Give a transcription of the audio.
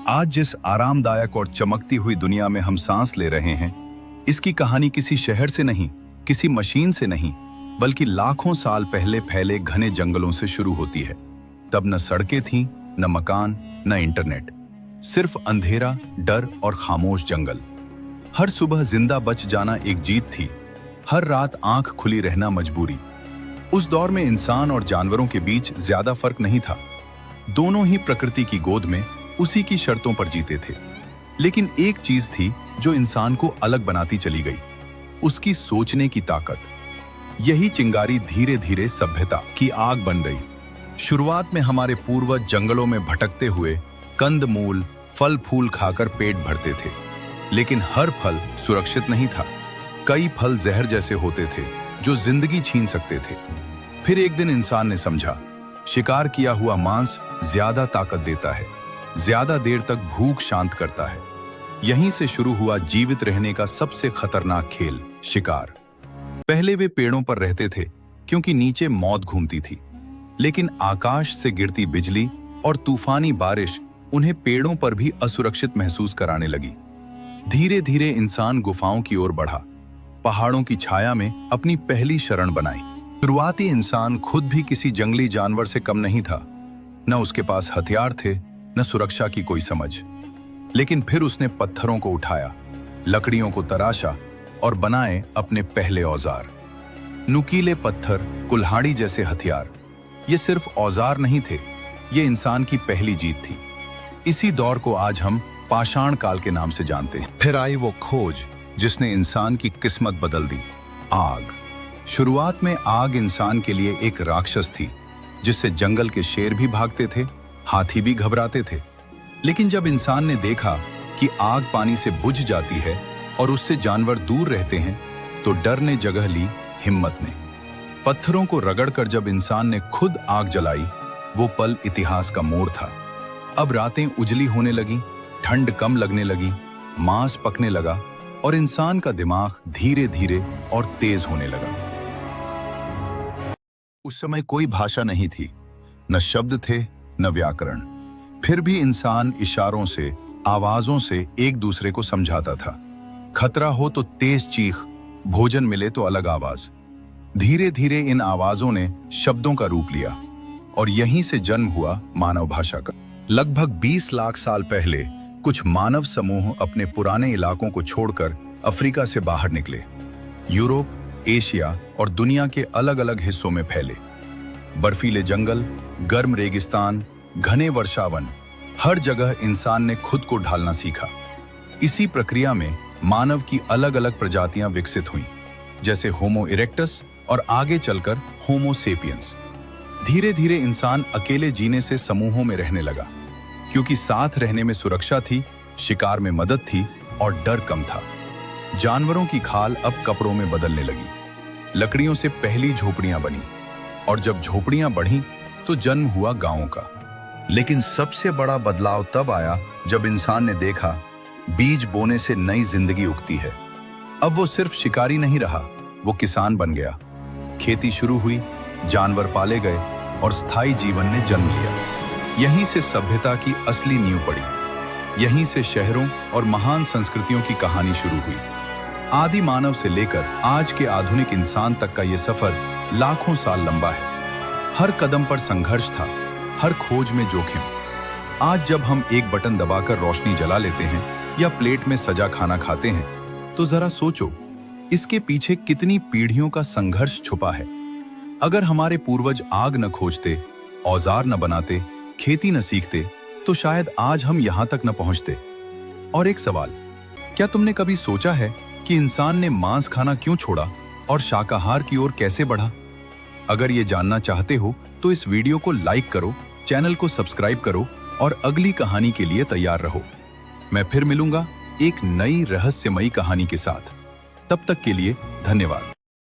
आज जिस आरामदायक और चमकती हुई दुनिया में हम सांस ले रहे हैं, इसकी कहानी किसी शहर से नहीं, किसी मशीन से नहीं, बल्कि लाखों साल पहले फैले घने जंगलों से शुरू होती है। तब न सड़कें थीं, न मकान, न इंटरनेट, सिर्फ अंधेरा, डर और खामोश जंगल। हर सुबह जिंदा बच जाना एक जीत थी, हर रात आंख खुली रहना मजबूरी। उस दौर में इंसान और जानवरों के बीच ज्यादा फर्क नहीं था। दोनों ही प्रकृति की गोद में उसी की शर्तों पर जीते थे। लेकिन एक चीज थी जो इंसान को अलग बनाती चली गई, उसकी सोचने की ताकत। यही चिंगारी धीरे धीरे सभ्यता की आग बन गई। शुरुआत में हमारे पूर्वज जंगलों में भटकते हुए कंद मूल, फल फूल खाकर पेट भरते थे, लेकिन हर फल सुरक्षित नहीं था। कई फल जहर जैसे होते थे जो जिंदगी छीन सकते थे। फिर एक दिन इंसान ने समझा, शिकार किया हुआ मांस ज्यादा ताकत देता है, ज्यादा देर तक भूख शांत करता है। यहीं से शुरू हुआ जीवित रहने का सबसे खतरनाक खेल, शिकार। पहले वे पेड़ों पर रहते थे क्योंकि नीचे मौत घूमती थी, लेकिन आकाश से गिरती बिजली और तूफानी बारिश उन्हें पेड़ों पर भी असुरक्षित महसूस कराने लगी। धीरे धीरे इंसान गुफाओं की ओर बढ़ा, पहाड़ों की छाया में अपनी पहली शरण बनाई। शुरुआती इंसान खुद भी किसी जंगली जानवर से कम नहीं था। न उसके पास हथियार थे, न सुरक्षा की कोई समझ। लेकिन फिर उसने पत्थरों को उठाया, लकड़ियों को तराशा और बनाए अपने पहले औजार। नुकीले पत्थर, कुल्हाड़ी जैसे हथियार, ये सिर्फ औजार नहीं थे, ये इंसान की पहली जीत थी। इसी दौर को आज हम पाषाण काल के नाम से जानते हैं। फिर आई वो खोज जिसने इंसान की किस्मत बदल दी, आग। शुरुआत में आग इंसान के लिए एक राक्षस थी, जिससे जंगल के शेर भी भागते थे, हाथी भी घबराते थे। लेकिन जब इंसान ने देखा कि आग पानी से बुझ जाती है और उससे जानवर दूर रहते हैं, तो डर ने जगह ली हिम्मत ने। पत्थरों को रगड़कर जब इंसान ने खुद आग जलाई, वो पल इतिहास का मोड़ था। अब रातें उजली होने लगी, ठंड कम लगने लगी, मांस पकने लगा और इंसान का दिमाग धीरे धीरे और तेज होने लगा। उस समय कोई भाषा नहीं थी, न शब्द थे, न व्याकरण। फिर भी इंसान इशारों से, आवाजों से एक दूसरे को समझाता था। खतरा हो तो तेज चीख, भोजन मिले तो अलग आवाज। धीरे धीरे इन आवाजों ने शब्दों का रूप लिया और यहीं से जन्म हुआ मानव भाषा का। लगभग 20 लाख साल पहले कुछ मानव समूह अपने पुराने इलाकों को छोड़कर अफ्रीका से बाहर निकले। यूरोप, एशिया और दुनिया के अलग अलग हिस्सों में फैले। बर्फीले जंगल, गर्म रेगिस्तान, घने वर्षावन, हर जगह इंसान ने खुद को ढालना सीखा। इसी प्रक्रिया में मानव की अलग अलग प्रजातियां विकसित हुईं, जैसे होमो इरेक्टस और आगे चलकर होमो सेपियंस। धीरे धीरे इंसान अकेले जीने से समूहों में रहने लगा, क्योंकि साथ रहने में सुरक्षा थी, शिकार में मदद थी और डर कम था। जानवरों की खाल अब कपड़ों में बदलने लगी, लकड़ियों से पहली झोपड़ियां बनी, और जब झोपड़ियां बढ़ीं तो जन्म हुआ गांवों का। लेकिन सबसे बड़ा बदलाव तब आया जब इंसान ने देखा, बीज बोने से नई जिंदगी उगती है। अब वो सिर्फ शिकारी नहीं रहा, वो किसान बन गया। खेती शुरू हुई, जानवर पाले गए और स्थायी जीवन ने जन्म लिया। यहीं से सभ्यता की असली नींव पड़ी। यहीं से शहरों और महान संस्कृतियों की कहानी शुरू हुई। आदि मानव से लेकर आज के आधुनिक इंसान तक का ये सफर लाखों साल लंबा है। हर कदम पर संघर्ष था, हर खोज में जोखिम। आज जब हम एक बटन दबाकर रोशनी जला लेते हैं या प्लेट में सजा खाना खाते हैं, तो जरा सोचो, इसके पीछे कितनी पीढ़ियों का संघर्ष छुपा है। अगर हमारे पूर्वज आग न खोजते, औजार न बनाते, खेती न सीखते, तो शायद आज हम यहां तक न पहुंचते। और एक सवाल, क्या तुमने कभी सोचा है कि इंसान ने मांस खाना क्यों छोड़ा और शाकाहार की ओर कैसे बढ़ा? अगर ये जानना चाहते हो तो इस वीडियो को लाइक करो, चैनल को सब्सक्राइब करो और अगली कहानी के लिए तैयार रहो। मैं फिर मिलूंगा एक नई रहस्यमयी कहानी के साथ। तब तक के लिए धन्यवाद।